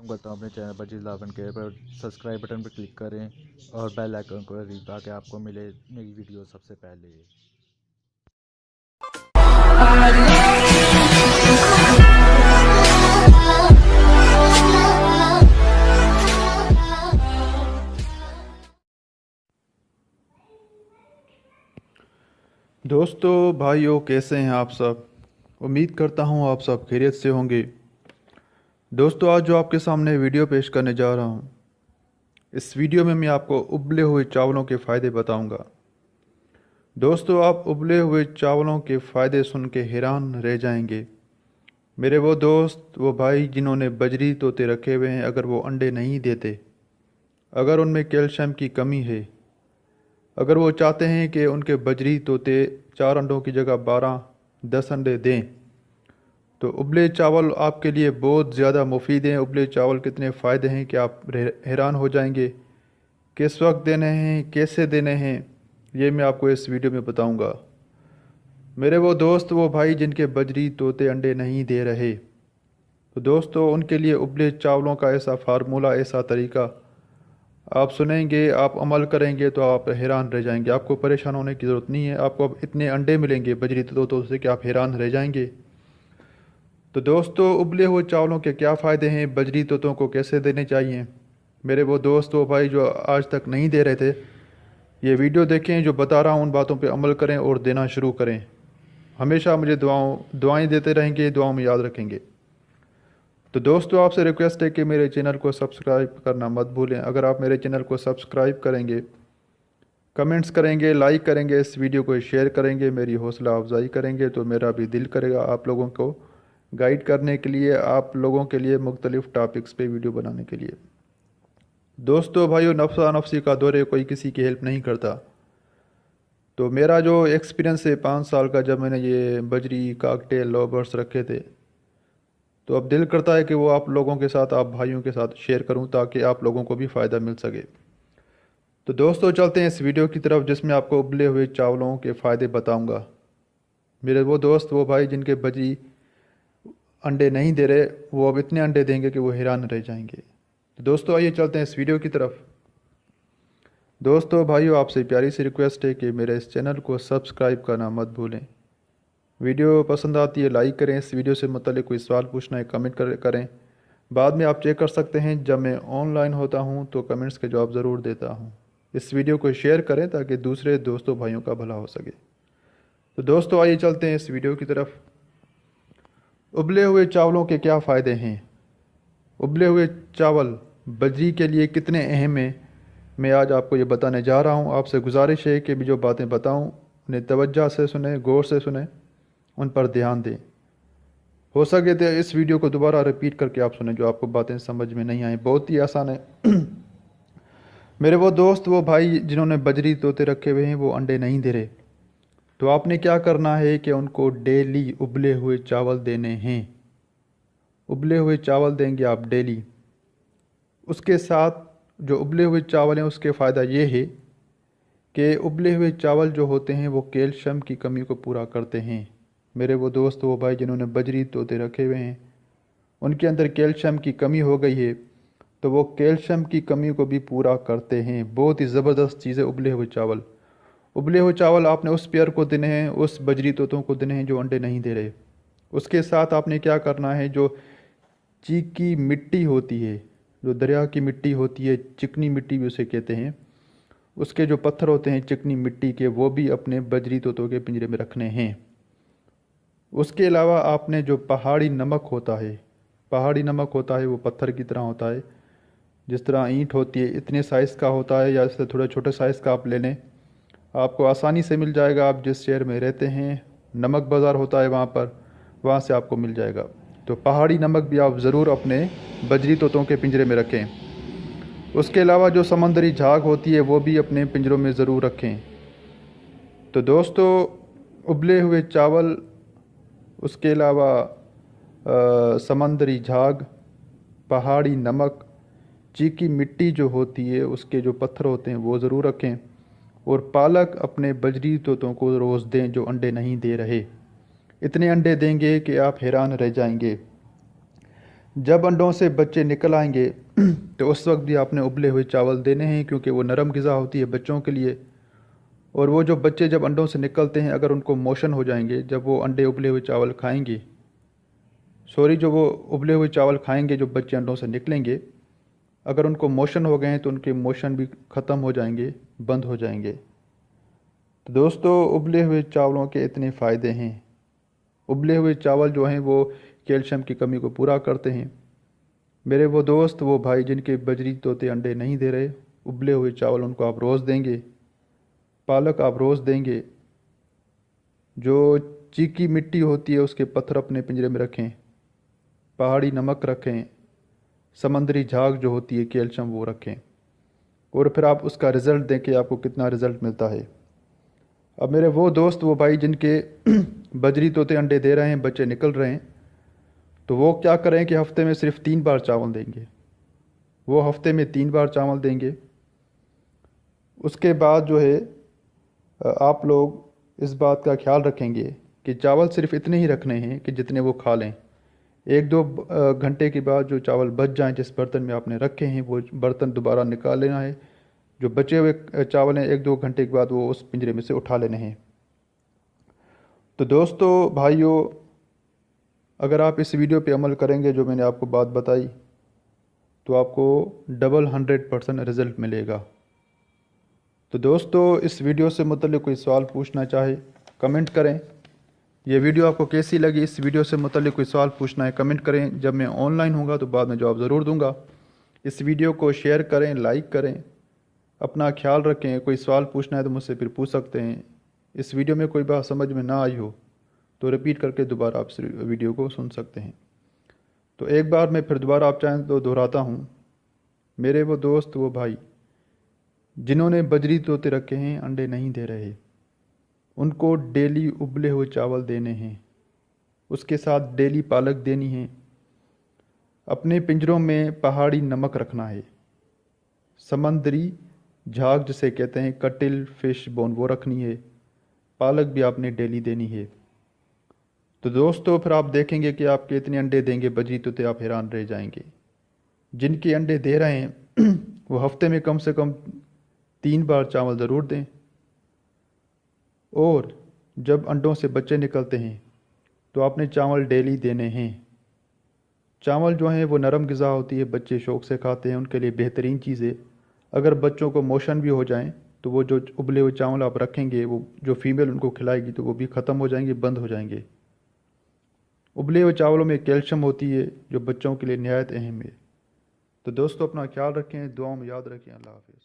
करता हूँ अपने चैनल पर जिलावन के पर सब्सक्राइब बटन पर क्लिक करें और बेल आइकन को ताकि आपको मिले नई वीडियो सबसे पहले। दोस्तों भाइयों, कैसे हैं आप सब। उम्मीद करता हूं आप सब खैरियत से होंगे। दोस्तों, आज जो आपके सामने वीडियो पेश करने जा रहा हूं, इस वीडियो में मैं आपको उबले हुए चावलों के फ़ायदे बताऊंगा। दोस्तों, आप उबले हुए चावलों के फ़ायदे सुन के हैरान रह जाएंगे। मेरे वो दोस्त, वो भाई जिन्होंने बजरी तोते रखे हुए हैं, अगर वो अंडे नहीं देते, अगर उनमें कैल्शियम की कमी है, अगर वो चाहते हैं कि उनके बजरी तोते 4 अंडों की जगह 12-10 अंडे दें, तो उबले चावल आपके लिए बहुत ज़्यादा मुफीद हैं। उबले चावल कितने फ़ायदे हैं कि आप हैरान हो जाएंगे। किस वक्त देने हैं, कैसे देने हैं, ये मैं आपको इस वीडियो में बताऊंगा। मेरे वो दोस्त, वो भाई जिनके बजरी तोते अंडे नहीं दे रहे, तो दोस्तों उनके लिए उबले चावलों का ऐसा फार्मूला, ऐसा तरीका आप सुनेंगे, आप अमल करेंगे तो आप हैरान रह जाएंगे। आपको परेशान होने की ज़रूरत नहीं है। आपको अब इतने अंडे मिलेंगे बजरी तोतों से कि आप हैरान रह जाएंगे। तो दोस्तों, उबले हुए चावलों के क्या फ़ायदे हैं, बजरी तोतों को कैसे देने चाहिए, मेरे वो दोस्त, वो भाई जो आज तक नहीं दे रहे थे, ये वीडियो देखें। जो बता रहा हूँ उन बातों पे अमल करें और देना शुरू करें। हमेशा मुझे दुआएं देते रहेंगे, दुआओं में याद रखेंगे। तो दोस्तों, आपसे रिक्वेस्ट है कि मेरे चैनल को सब्सक्राइब करना मत भूलें। अगर आप मेरे चैनल को सब्सक्राइब करेंगे, कमेंट्स करेंगे, लाइक करेंगे, इस वीडियो को शेयर करेंगे, मेरी हौसला अफजाई करेंगे, तो मेरा भी दिल करेगा आप लोगों को गाइड करने के लिए, आप लोगों के लिए मुख्तलिफ़ टॉपिक्स पे वीडियो बनाने के लिए। दोस्तों भाइयों, नफ्सा नफसी का दौर है, कोई किसी की हेल्प नहीं करता। तो मेरा जो एक्सपीरियंस है 5 साल का, जब मैंने ये बजरी, काकटेल, लॉबर्स रखे थे, तो अब दिल करता है कि वो आप लोगों के साथ, आप भाइयों के साथ शेयर करूं ताकि आप लोगों को भी फ़ायदा मिल सके। तो दोस्तों, चलते हैं इस वीडियो की तरफ जिसमें आपको उबले हुए चावलों के फ़ायदे बताऊंगा। मेरे वो दोस्त, वो भाई जिनके बजरी अंडे नहीं दे रहे, वो अब इतने अंडे देंगे कि वो हैरान रह जाएंगे। तो दोस्तों, आइए चलते हैं इस वीडियो की तरफ। दोस्तों भाइयों, आपसे प्यारी सी रिक्वेस्ट है कि मेरे इस चैनल को सब्सक्राइब करना मत भूलें। वीडियो पसंद आती है लाइक करें। इस वीडियो से मतलब कोई सवाल पूछना है कमेंट करें। बाद में आप चेक कर सकते हैं, जब मैं ऑनलाइन होता हूं तो कमेंट्स के जवाब ज़रूर देता हूं। इस वीडियो को शेयर करें ताकि दूसरे दोस्तों भाइयों का भला हो सके। तो दोस्तों, आइए चलते हैं इस वीडियो की तरफ। उबले हुए चावलों के क्या फ़ायदे हैं, उबले हुए चावल बजरी के लिए कितने अहम हैं, मैं आज आपको ये बताने जा रहा हूँ। आपसे गुजारिश है कि भी जो बातें बताऊँ उन्हें तवज्जो से सुने, गौर से सुने, उन पर ध्यान दें। हो सके तो इस वीडियो को दोबारा रिपीट करके आप सुने, जो आपको बातें समझ में नहीं आई। बहुत ही आसान है। मेरे वो दोस्त, वो भाई जिन्होंने बजरी तोते रखे हुए हैं, वो अंडे नहीं दे रहे, तो आपने क्या करना है कि उनको डेली उबले हुए चावल देने हैं। उबले हुए चावल देंगे आप डेली। उसके साथ जो उबले हुए चावल हैं, उसके फ़ायदा ये है कि उबले हुए चावल जो होते हैं वो कैल्शियम की कमी को पूरा करते हैं। मेरे वो दोस्त, वो भाई जिन्होंने बजरी तोते रखे हुए हैं, उनके अंदर कैल्शियम की कमी हो गई है, तो वो कैल्शियम की कमी को भी पूरा करते हैं। बहुत ही ज़बरदस्त चीज़ है उबले हुए चावल। उबले हुए चावल आपने उस पेयर को देने हैं, उस बजरी तोतों को देने हैं जो अंडे नहीं दे रहे। उसके साथ आपने क्या करना है, जो चीकी मिट्टी होती है, जो दरिया की मिट्टी होती है, चिकनी मिट्टी भी उसे कहते हैं, उसके जो पत्थर होते हैं चिकनी मिट्टी के, वो भी अपने बजरी तोतों के पिंजरे में रखने हैं। उसके अलावा आपने जो पहाड़ी नमक होता है, पहाड़ी नमक होता है वो पत्थर की तरह होता है, जिस तरह ईंट होती है इतने साइज़ का होता है, या इससे थोड़ा छोटे साइज़ का आप ले लें, आपको आसानी से मिल जाएगा। आप जिस शहर में रहते हैं, नमक बाज़ार होता है वहाँ पर, वहाँ से आपको मिल जाएगा। तो पहाड़ी नमक भी आप ज़रूर अपने बजरी तोतों के पिंजरे में रखें। उसके अलावा जो समंदरी झाग होती है वो भी अपने पिंजरों में ज़रूर रखें। तो दोस्तों, उबले हुए चावल, उसके अलावा समंदरी झाग, पहाड़ी नमक, चीकी मिट्टी जो होती है, उसके जो पत्थर होते हैं वो ज़रूर रखें। और पालक अपने बजरी तोतों को रोज़ दें जो अंडे नहीं दे रहे। इतने अंडे देंगे कि आप हैरान रह जाएंगे। जब अंडों से बच्चे निकल आएंगे तो उस वक्त भी आपने उबले हुए चावल देने हैं, क्योंकि वो नरम ग़िज़ा होती है बच्चों के लिए। और वो जो बच्चे जब अंडों से निकलते हैं, अगर उनको मोशन हो जाएंगे, जब वो अंडे उबले हुए चावल खाएंगे, जो वो उबले हुए चावल खाएंगे जो बच्चे अंडों से निकलेंगे, अगर उनको मोशन हो गए हैं तो उनके मोशन भी ख़त्म हो जाएंगे, बंद हो जाएंगे। तो दोस्तों, उबले हुए चावलों के इतने फ़ायदे हैं। उबले हुए चावल जो हैं वो कैल्शियम की कमी को पूरा करते हैं। मेरे वो दोस्त, वो भाई जिनके बजरी तोते अंडे नहीं दे रहे, उबले हुए चावल उनको आप रोज़ देंगे, पालक आप रोज़ देंगे। जो चीकी मिट्टी होती है उसके पत्थर अपने पिंजरे में रखें, पहाड़ी नमक रखें, समंदरी झाग जो होती है कैल्शियम वो रखें, और फिर आप उसका रिज़ल्ट दें कि आपको कितना रिज़ल्ट मिलता है। अब मेरे वो दोस्त, वो भाई जिनके बजरी तोते अंडे दे रहे हैं, बच्चे निकल रहे हैं, तो वो क्या करें कि हफ्ते में सिर्फ 3 बार चावल देंगे। वो हफ्ते में 3 बार चावल देंगे। उसके बाद जो है आप लोग इस बात का ख्याल रखेंगे कि चावल सिर्फ इतने ही रखने हैं कि जितने वो खा लें। 1-2 घंटे के बाद जो चावल बच जाएं, जिस बर्तन में आपने रखे हैं, वो बर्तन दोबारा निकाल लेना है। जो बचे हुए चावल हैं 1-2 घंटे के बाद वो उस पिंजरे में से उठा लेने हैं। तो दोस्तों, भाइयों, अगर आप इस वीडियो पे अमल करेंगे, जो मैंने आपको बात बताई, तो आपको डबल 100% रिज़ल्ट मिलेगा। तो दोस्तों, इस वीडियो से मुतल्लिक़ कोई सवाल पूछना चाहे कमेंट करें। ये वीडियो आपको कैसी लगी, इस वीडियो से मुतल्लिक़ कोई सवाल पूछना है कमेंट करें। जब मैं ऑनलाइन होऊंगा तो बाद में जवाब ज़रूर दूंगा। इस वीडियो को शेयर करें, लाइक करें। अपना ख्याल रखें। कोई सवाल पूछना है तो मुझसे फिर पूछ सकते हैं। इस वीडियो में कोई बात समझ में ना आई हो तो रिपीट करके दोबारा आप इस वीडियो को सुन सकते हैं। तो एक बार मैं फिर दोबारा आप चाहें तो दोहराता हूँ। मेरे वो दोस्त, वो भाई जिन्होंने बजरी तोते रखे हैं, अंडे नहीं दे रहे, उनको डेली उबले हुए चावल देने हैं। उसके साथ डेली पालक देनी है। अपने पिंजरों में पहाड़ी नमक रखना है। समंदरी झाग जिसे कहते हैं, कटिल फिश बोन, वो रखनी है। पालक भी आपने डेली देनी है। तो दोस्तों, फिर आप देखेंगे कि आप कितने अंडे देंगे बजरी तोते, आप हैरान रह जाएंगे। जिनके अंडे दे रहे हैं वो हफ्ते में कम से कम 3 बार चावल ज़रूर दें। और जब अंडों से बच्चे निकलते हैं तो आपने चावल डेली देने हैं। चावल जो हैं वो नरम ग़िज़ा होती है, बच्चे शौक़ से खाते हैं, उनके लिए बेहतरीन चीज़ है। अगर बच्चों को मोशन भी हो जाएं तो वो जो उबले हुए चावल आप रखेंगे, वो जो फीमेल उनको खिलाएगी, तो वो भी ख़त्म हो जाएंगे, बंद हो जाएंगे। उबले हुए चावलों में कैल्शियम होती है जो बच्चों के लिए निहायत अहम है। तो दोस्तों, अपना ख्याल रखें, दुआओं में याद रखें। अल्लाह हाफ़िज़।